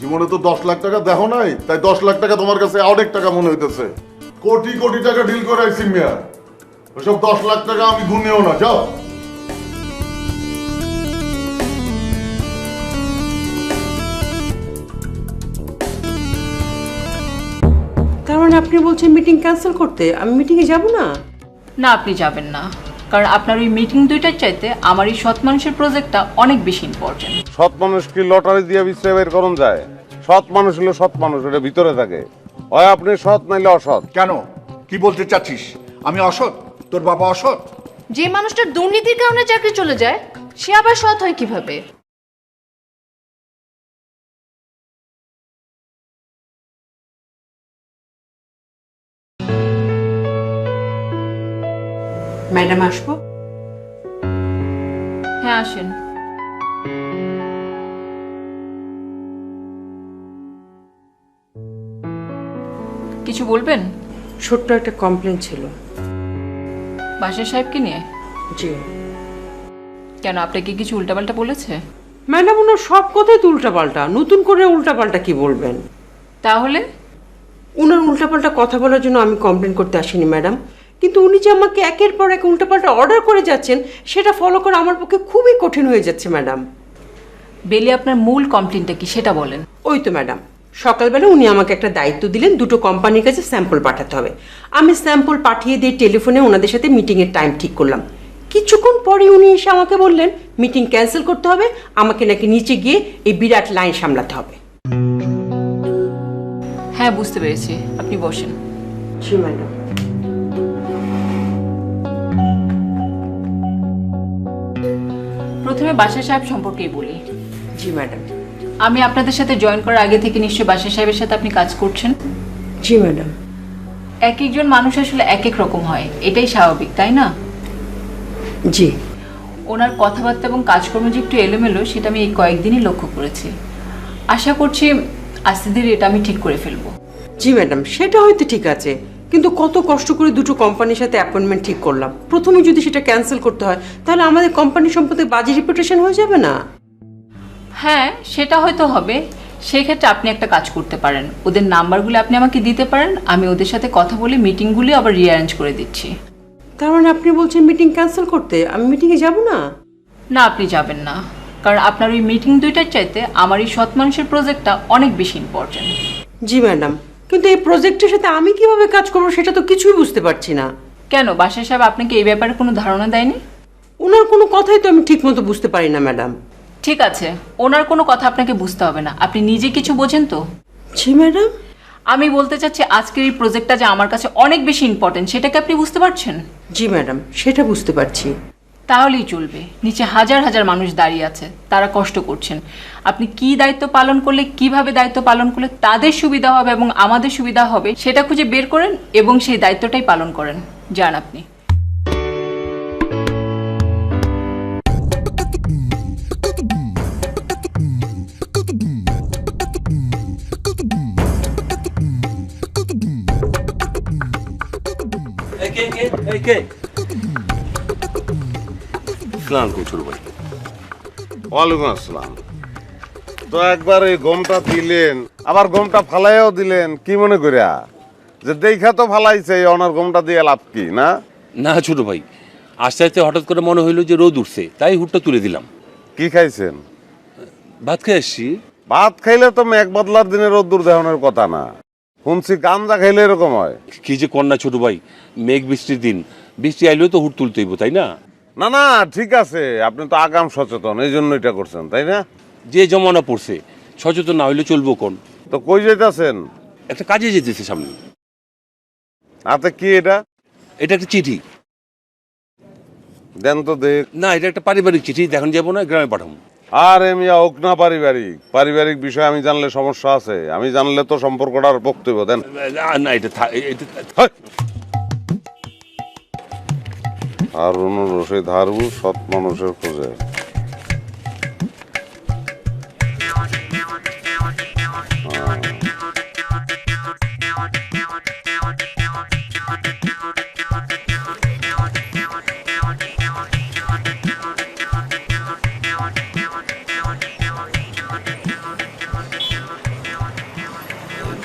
A: জীবনে তো 10 লাখ টাকা দেখো নাই, তাই 10 লাখ টাকা তোমার কাছে অনেক টাকা মনে হইতেছে। কোটি কোটি টাকা ডিল করে আইছি মিয়া, ওসব 10 লাখ টাকা আমি গুনেও না। যাও।
G: তার মানে আপনি বলছেন মিটিং ক্যান্সেল করতে? আমি মিটিংয়ে যাব না?
D: না, আপনি যাবেন না, কারণ আপনার ওই মিটিং দুইটার চাইতে আমার এই সৎ মানুষের প্রজেক্টটা অনেক বেশি ইম্পর্টেন্ট।
B: সৎ মানুষ কি লটারি দিয়ে বিশ্রে বের করুন যায়? সৎ মানুষ হলে সৎ মানুষ, এটা ভিতরে থাকে। হয় আপনি সৎ নাইলে অসৎ।
H: কেন, কি বলতে চাচ্ছিস? আমি অসৎ? তোর বাবা অসৎ?
I: যে মানুষটার দুর্নীতির কারণে চাকরি চলে যায় সে আবার সৎ হয় কিভাবে?
G: ম্যাডাম আসবো?
D: হ্যাঁ আসেন। কিছু বলবেন?
G: ছোট্ট একটা কমপ্লেন ছিল।
D: বাসার সাহেবকে নিয়ে?
G: জি
D: কেন, আপনাকে কিছু উল্টাপাল্টা বলেছে?
G: ম্যাডাম, ওনার সব কথাই তো উল্টাপাল্টা। নতুন করে উল্টাপাল্টা কি বলবেন?
D: তাহলে
G: ওনার উল্টাপাল্টা কথা বলার জন্য আমি কমপ্লেন করতে আসিনি ম্যাডাম, কিন্তু উনি যে আমাকে একের পর এক উল্টাপাল্টা অর্ডার করে যাচ্ছেন সেটা ফলো করা আমার পক্ষে খুবই কঠিন হয়ে যাচ্ছে ম্যাডাম।
D: বেলি, আপনার মূল কমপ্লেনটা কি সেটা বলেন।
G: ওই তো ম্যাডাম, সকালবেলা উনি আমাকে একটা দায়িত্ব দিলেন, দুটো কোম্পানির কাছে স্যাম্পল পাঠাতে হবে। আমি স্যাম্পল পাঠিয়ে দিয়ে টেলিফোনে ওনাদের সাথে মিটিংয়ের টাইম ঠিক করলাম। কিছুক্ষণ পরে উনি এসে আমাকে বললেন মিটিং ক্যান্সেল করতে হবে, আমাকে নাকি নিচে গিয়ে এই বিরাট লাইন সামলাতে হবে।
D: হ্যাঁ বুঝতে পেরেছি, আপনি বসেন।
G: জি ম্যাডাম।
D: প্রথমে বাসা সাহেব সম্পর্কেই বলি।
G: জি ম্যাডাম।
D: আমি আপনাদের সাথে জয়েন করার আগে থেকে নিশ্চয়ই বাসা সাহেবের সাথে আপনি কাজ করছেন?
G: জি ম্যাডাম।
D: এক একজন মানুষ আসলে এক এক রকম হয়, এটাই স্বাভাবিক, তাই না?
G: জি।
D: ওনার কথাবার্তা এবং কাজকর্ম যে একটু এলোমেলো সেটা আমি এই কয়েকদিনই লক্ষ্য করেছি। আশা করছি আস্তে ধীরে এটা আমি ঠিক করে ফেলবো।
G: জি ম্যাডাম, সেটা হয়তো ঠিক আছে, কিন্তু কত কষ্ট করে দুটো কোম্পানির সাথে অ্যাপয়েন্টমেন্ট ঠিক করলাম, প্রথমে যদি সেটা ক্যান্সেল করতে হয় তাহলে আমাদের কোম্পানি সম্পর্কে বাজে রিপুটেশন হয়ে যাবে না?
D: হ্যাঁ সেটা হয়তো হবে। সেক্ষেত্রে আপনি একটা কাজ করতে পারেন, ওদের নাম্বারগুলো আপনি আমাকে দিতে পারেন, আমি ওদের সাথে কথা বলে মিটিংগুলি আবার রিঅ্যারেঞ্জ করে দিচ্ছি।
G: তার মানে আপনি বলছেন মিটিং ক্যান্সেল করতে? আমি মিটিংয়ে যাব না?
D: না, আপনি যাবেন না, কারণ আপনার ওই মিটিং দুইটার চাইতে আমার এই সৎ মানুষের প্রজেক্টটা অনেক বেশি ইম্পর্টেন্ট।
G: জি ম্যাডাম, কিন্তু এই প্রজেক্টের সাথে আমি কিভাবে কাজ করবো সেটা তো কিছুই বুঝতে পারছি না।
D: কেন, বাসা সাহেব আপনাকে এই ব্যাপারে কোনো ধারণা দেয়নি?
G: ওনার কোনো কথাই তো আমি ঠিক মতো বুঝতে পারি না ম্যাডাম।
D: ঠিক আছে, ওনার কোনো কথা আপনাকে বুঝতে হবে না, আপনি নিজে কিছু বোঝেন তো।
G: জি ম্যাডাম।
D: আমি বলতে চাচ্ছি আজকের এই প্রজেক্টটা যে আমার কাছে অনেক বেশি ইম্পর্টেন্ট, সেটাকে আপনি বুঝতে পারছেন?
G: জি ম্যাডাম, সেটা বুঝতে পারছি।
D: তাহলেই চলবে। নিচে হাজার হাজার মানুষ দাঁড়িয়ে আছে, তারা কষ্ট করছেন। আপনি কি দায়িত্ব পালন করলে, কিভাবে দায়িত্ব পালন করলে তাদের সুবিধা হবে এবং আমাদের সুবিধা হবে সেটা খুঁজে বের করেন এবং সেই দায়িত্বটাই পালন করেন। যান আপনি।
B: ওয়ালাইকুম আসসালাম। তো একবার এই গমটা দিলেন, আবার গমটা ফালাইও দিলেন, কি মনে করিয়া যে দেখা তো ফালাইছে, এই অনার গমটা দিয়ে লাভ কি? না
J: না ছোট ভাই, আস্তে আস্তে হঠাৎ করে মনে হইলো যে রোদ উঠছে, তাই হুটটা তুলে দিলাম।
B: কি খাইছেন?
J: ভাত খেয়ে আসছি।
B: ভাত খাইলে তো মেঘ বদলার দিনে রোদ্দুর দেখানোর কথা না, শুনছি গাঞ্জা খাইলে এরকম হয়।
J: কি যে কন্যা ছোট ভাই, মেঘ বৃষ্টির দিন, বৃষ্টি আইলেও তো হুট তুলতে হইব, তাই না?
B: না না ঠিক আছে, আপনি তো আগাম সচেতন, এই জন্য এটা করছেন, তাই না?
J: যে জমানা পড়ছে, সচেতন না হইলে চলবো কোন?
B: তো কই যাইতাছেন?
J: একটা কাজে যেতেছে সামনে।
B: হাতে কি এটা?
J: এটা একটা চিঠি।
B: দেন তো দেখ।
J: না, এটা একটা পারিবারিক চিঠি, দেখুন যাবো না, গ্রামে পাঠাবো।
B: আর মিয়া হোক না পারিবারিক, পারিবারিক বিষয় আমি জানলে সমস্যা আছে, আমি জানলে তো সম্পর্কটার বক্তব্য দেন।
J: না, এটা
B: আর রশিদ ধারু সৎ মানুষের খোঁজে।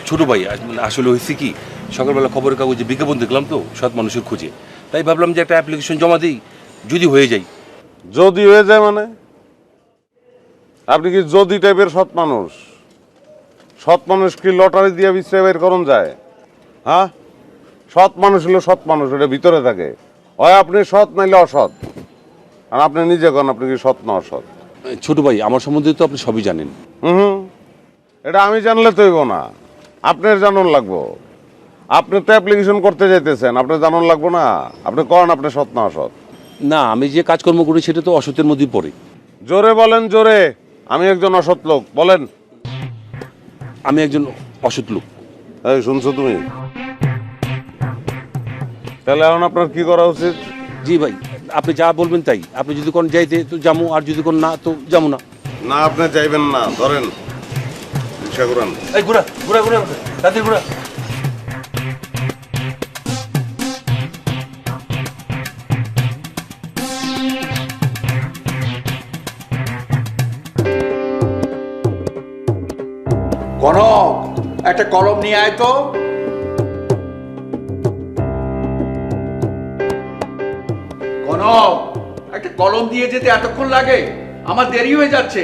J: ছোট ভাই আসলে হয়েছে কি, সকালবেলা খবরের কাগজে বিজ্ঞাপন দেখলাম তো সৎ মানুষের খোঁজে, তাই ভাবলাম যে একটা অ্যাপ্লিকেশন জমা দিই, যদি হয়ে যায়।
B: যদি হয়ে যায় মানে? আপনি কি যদি টাইপের সৎ মানুষ? সৎ মানুষ কি লটারি দিয়ে বিশ্রায় বের করুন যায়? হ্যাঁ, সৎ মানুষ হলো সৎ মানুষ, এটা ভিতরে থাকে। হয় আপনি সৎ নাইলে অসৎ। আর আপনি নিজে কোন আপনি কি সৎ না অসৎ?
J: ছোট ভাই, আমার সম্বন্ধে তো আপনি সবই জানেন।
B: হুম, এটা আমি জানলে তো হইব না, আপনার জানুন লাগবো। আপনি তো অ্যাপ্লিকেশন করতে যাইতেছেন, আপনার জানুন লাগবো না? আপনি করেন আপনি সৎ না অসৎ?
J: না, আমি যে কাজকর্ম করি সেটা তো অসত্যের মধ্যেই পড়ে।
B: জোরে বলেন, জোরে। আমি একজন অসৎ লোক, বলেন।
J: আমি একজন অসৎ লোক।
B: এই শুনছো তুমি? তাহলে এখন আপনার কি করা উচিত?
J: জি ভাই, আপনি যা বলবেন তাই। আপনি যদি কোন যাইতে তো যাবো, আর যদি কোন না তো যাবো না।
B: না, আপনি যাইবেন না, ধরেন রিক্সা করেন।
J: এই ঘুরা ঘুরা ঘুরা তাদের ঘুরা।
H: কনক, একটা কলম নিয়ে আয় তো। কনক, একটা কলম দিয়ে যেতে এতক্ষণ লাগে? আমার দেরি হয়ে যাচ্ছে।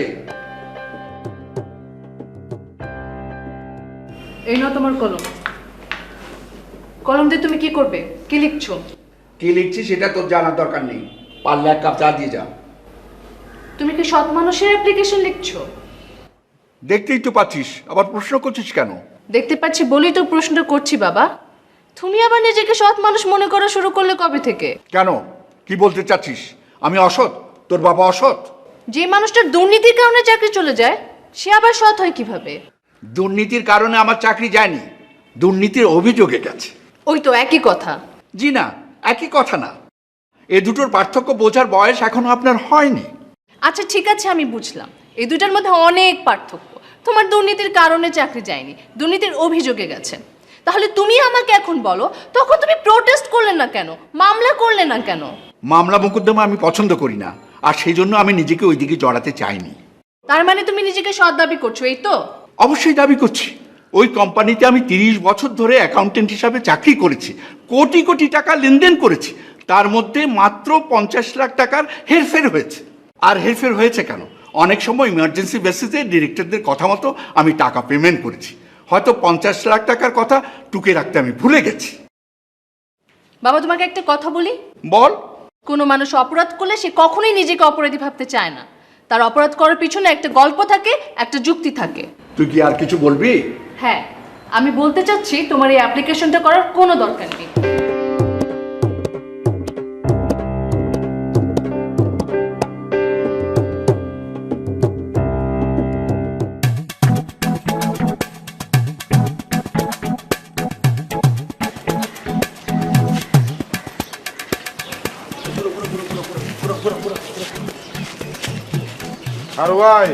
I: এই নাও তোমার কলম। কলম দিয়ে তুমি কি করবে? কি লিখছো?
H: কি লিখছি সেটা তোর জানার দরকার নেই। পারলে এক কাপ চা দিয়ে যা।
I: তুমি কি সৎ মানুষের অ্যাপ্লিকেশন লিখছো?
H: দেখতেই তো পাচ্ছিস, আবার প্রশ্ন করছিস কেন?
I: দেখতে পাচ্ছি বলেই তো প্রশ্নটা করছি বাবা। তুমি আবার নিজেকে সৎ মানুষ মনে করা শুরু করলে কবে থেকে?
H: কেন, কি বলতে চাচ্ছিস? আমি অসৎ? তোর বাবা অসৎ?
I: যে মানুষটার দুর্নীতির কারণে চাকরি চলে যায় সে আবার সৎ হয় কিভাবে?
H: দুর্নীতির কারণে আমার চাকরি যায়নি, দুর্নীতির অভিযোগে গেছে।
I: ওই তো একই কথা।
H: জি না, একই কথা না। এ দুটোর পার্থক্য বোঝার বয়স এখনো আপনার হয়নি।
I: আচ্ছা ঠিক আছে, আমি বুঝলাম এই দুটার মধ্যে অনেক পার্থক্য। তোমার দুর্নীতির কারণে চাকরি যায়নি, দুর্নীতির অভিযোগে গেছে। তাহলে তুমি আমাকে এখন বলো, তখন তুমি প্রোটেস্ট করলে না কেন, মামলা করলে না কেন?
H: মামলা মোকদ্দমা আমি পছন্দ করি না, আর সেই জন্য আমি নিজেকে ওই দিকে জড়াতে চাইনি।
I: তার মানে তুমি নিজেকে সৎ দাবি করছো, এই তো?
H: অবশ্যই দাবি করছি। ওই কোম্পানিতে আমি 30 বছর ধরে অ্যাকাউন্টেন্ট হিসাবে চাকরি করেছি, কোটি কোটি টাকা লেনদেন করেছি। তার মধ্যে মাত্র 50 লাখ টাকার হেরফের হয়েছে। আর হেরফের হয়েছে কেন? অনেক সময় ইমার্জেন্সি বেসিসে ডিরেক্টরদের কথা মতো আমি টাকা পেমেন্ট করেছি। হয়তো 50 লাখ টাকার কথা টুকে রাখতে আমি ভুলে গেছি।
I: বাবা তোমাকে একটা কথা বলি।
H: বল।
I: কোনো মানুষ অপরাধ করলে সে কখনোই নিজেকে অপরাধী ভাবতে চায় না। তার অপরাধ করার পিছনে একটা গল্প থাকে, একটা যুক্তি থাকে।
H: তুই কি আর কিছু বলবি?
I: হ্যাঁ, আমি বলতে চাচ্ছি তোমার এই অ্যাপ্লিকেশনটা করার কোনো দরকার নেই।
B: আর ভাই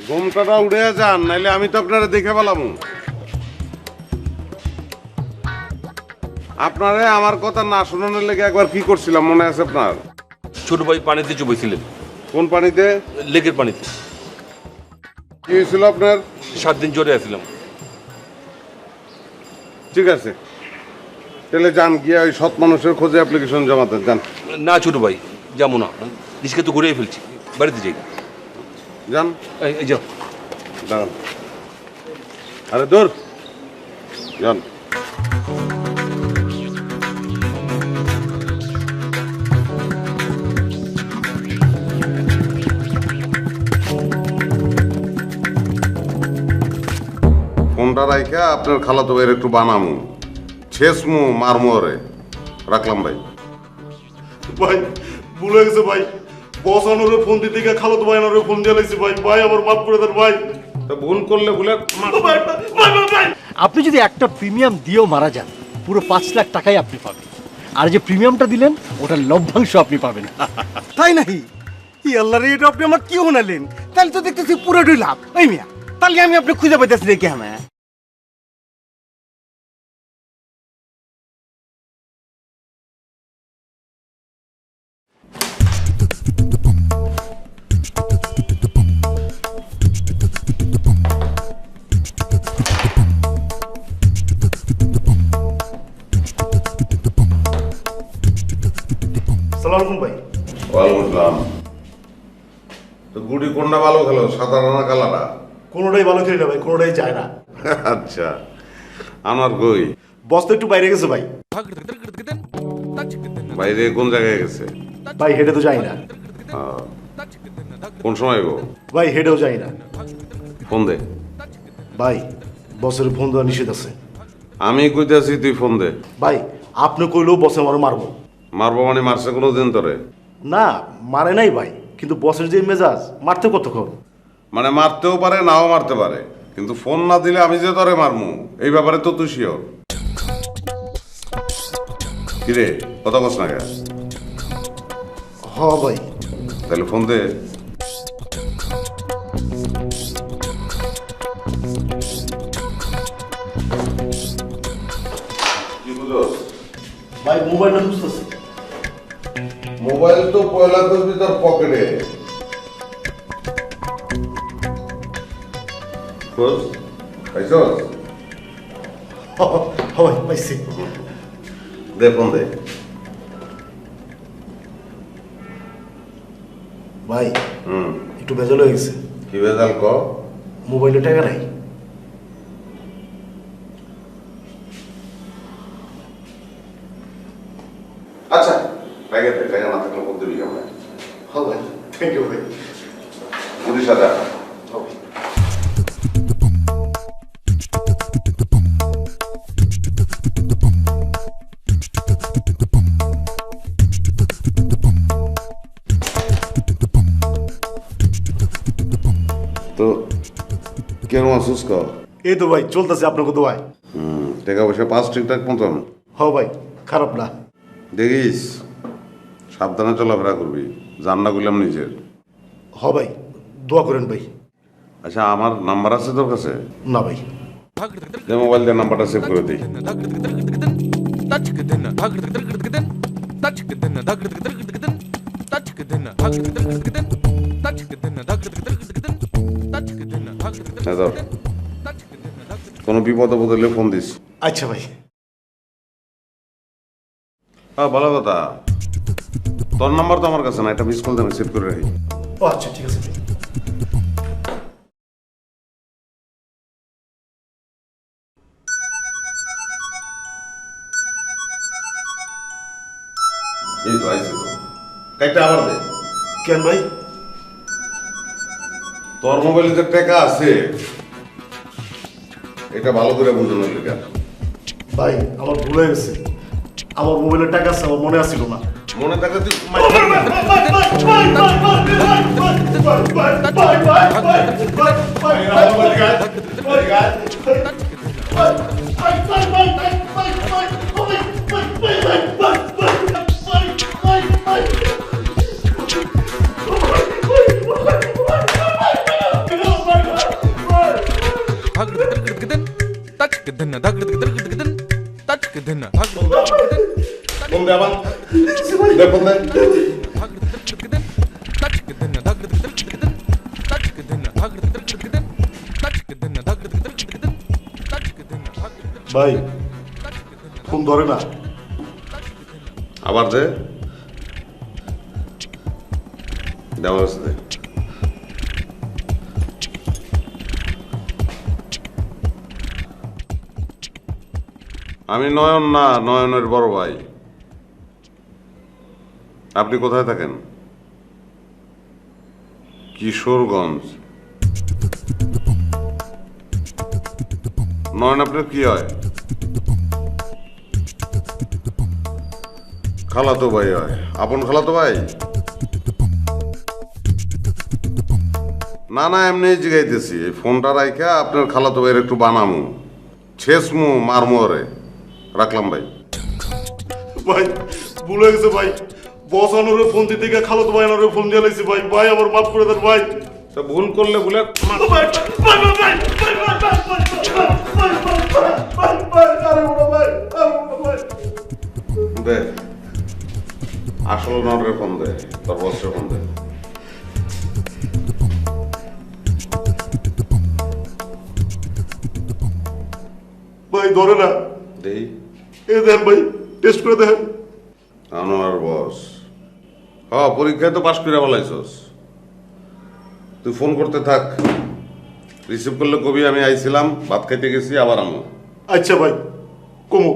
B: ঘুমটাটা উড়ে যান, নাইলে আমি তো আপনারা দেখে পেলাম। আপনারে আমার কথা না শোনানোর লেগে একবার কি করছিলাম মনে আছে আপনার?
J: ছোট ভাই পানিতে চুপেছিলেন।
B: কোন পানিতে?
J: লেকের পানিতে।
B: কি হয়েছিল আপনার?
J: 7 দিন জ্বরে আসছিলাম।
B: ঠিক আছে, তাহলে যান, গিয়ে ওই সৎ মানুষের খোঁজে অ্যাপ্লিকেশন জমাতে যান।
J: না ছোট ভাই, যাবো না, রিস্কে তো ঘুরেই ফেলছি, বাড়িতে যাই।
B: যান,
J: এই যাও।
B: দাঁড়ান। আরে দূর যান। ফোনটা রাইখা আপনার খালাতো ভাইয়ের একটু বানামু, ছেসমু, মারমু রে। রাখলাম ভাই।
A: ভাই ভুলে গেছে ভাই, বস আনোরে ফোন দিতে গিয়ে খালাতো ভাই আনোরে ফোন দিয়ে লাইছি ভাই। ভাই আমার মাফ করে দেন ভাই।
B: তো ভুল করলে ভুলে
K: আপনি যদি একটা প্রিমিয়াম দিয়েও মারা যান, পুরো 5 লাখ টাকাই আপনি পাবেন। আর যে প্রিমিয়ামটা দিলেন ওটার লভ্যাংশ আপনি পাবেন।
C: তাই নাকি? আল্লাহ রে, এটা আপনি আমার কি শোনালেন? তাহলে তো দেখতেছি পুরোটাই লাভ। ওই মিয়া, তাহলে আমি আপনি খুঁজে পাইতেছি দেখি হ্যাঁ।
A: সালাম ভাই।
B: ওয়ালাইকুম আসসালাম। তো গুড়ি কোনটা ভালো খেলো, সাদা না কালাটা?
A: কোনোটাই ভালো খেলি না ভাই, কোনোটাই যায় না।
B: আচ্ছা, আমার কই?
A: বস তো একটু বাইরে গেছে ভাই।
B: বাইরে কোন জায়গায় গেছে?
A: ভাই হেঁটে তো যাই না।
B: কোন সময় গো?
L: ভাই হেডেও যাই না
B: ফোন দে।
L: ভাই, বসের ফোন দেওয়া নিষেধ আছে।
B: আমি কইতেছি তুই ফোন দে।
L: ভাই আপনি কইলেও বসে আমার মারবো।
B: মারবো মানে মারছে কোনো দিন তোরে?
L: না মারে নাই ভাই, কিন্তু বসের যে মেজাজ, মারতে কতক্ষণ?
B: মানে মারতেও পারে নাও মারতে পারে, কিন্তু ফোন না দিলে আমি যে তোরে মারমু এই ব্যাপারে তো তুই শিওর? কিরে কথা কস না কেন?
L: হ ভাই।
B: তাহলে ফোন দে।
L: ভাই মোবাইলটা বুঝতেছি।
B: মোবাইল তো পয়লা করবি তোর পকেটে। পাইছস?
L: হয় পাইছি।
B: দে ফোন দে।
L: ভাই একটু ভেজাল হয়ে গেছে।
B: কি ভেজাল ক?
L: মোবাইলে টাকা নাই।
B: আচ্ছা টাকা দে, টাকা না থাকলে ফোন দিবি কেমন?
L: হ্যাঁ ভাই, থ্যাংক ইউ ভাই।
B: 20,000। তো কেন আসুস ক?
L: এই তো ভাই চলতেছে আপনার কত ভাই।
B: টাকা পয়সা পাস ঠিকঠাক মতন?
L: হ্যাঁ ভাই, খারাপ না।
B: দেখিস সাবধানে চলাফেরা করবি, জান্না করলাম নিজের।
L: হ্যাঁ ভাই, দোয়া করেন ভাই।
B: আচ্ছা আমার নাম্বার আছে তোর কাছে?
L: না ভাই।
B: যে মোবাইল দিয়ে নাম্বারটা সেভ করে দিই। কোনো বিপদ আপদ হলে ফোন দিস।
L: আচ্ছা ভাই।
B: হ্যাঁ ভালো কথা, তোর নাম্বার তো আমার কাছে না, এটা মিস কল দেন, সেভ করে রাখি।
L: ও আচ্ছা ঠিক আছে ভাই।
B: এই তো আইসি তো, কাইটা আবার দে।
L: কেন ভাই?
B: তোর মোবাইলে যে টাকা আছে এটা ভালো করে বুঝানোর লেগে।
L: ভাই আমার ভুল হয়ে গেছে, আমার মোবাইলে টাকা আছে, আমার মনে আসছিল না।
B: মনে থাকে তুই ফোন দে আবার, দে ফোন দে।
L: ভাই ফোন ধরে না।
B: আবার দে, দেওয়ার আছে দে। আমি নয়ন না, নয়নের বড় ভাই। আপনি কোথায় থাকেন? কিশোরগঞ্জ। নয়ন আপনার কি হয়? খালাতো ভাই হয়। আপন খালাতো ভাই? না না এমনি জিগাইতেছি, এই ফোনটা রাইখা আপনার খালাতো ভাইয়ের একটু বানামু, ছেসমু, মারমু রে। রাখলাম ভাই।
L: ভাই ভুল হয়ে গেছে ভাই, বস আনোরে ফোন দিতে গিয়ে খালাতো ভাই আনোরে ফোন দিয়ে লাইছি ভাই। ভাই আমার মাফ করে দেন ভাই।
B: তো ভুল করলে ভুলে দে, আসল নরের ফোন দে, তোর বসের ফোন দে।
L: ভাই ধরে না।
B: দেই
L: এ দেন ভাই, টেস্ট করে দেখেন।
B: আনোয়ার বস। হ্যাঁ পরীক্ষায় তো পাশ করে বলাইছস। তুই ফোন করতে থাক, রিসিভ করলে কবি আমি আইছিলাম, ভাত খাইতে গেছি, আবার আমো।
L: আচ্ছা ভাই, কমো।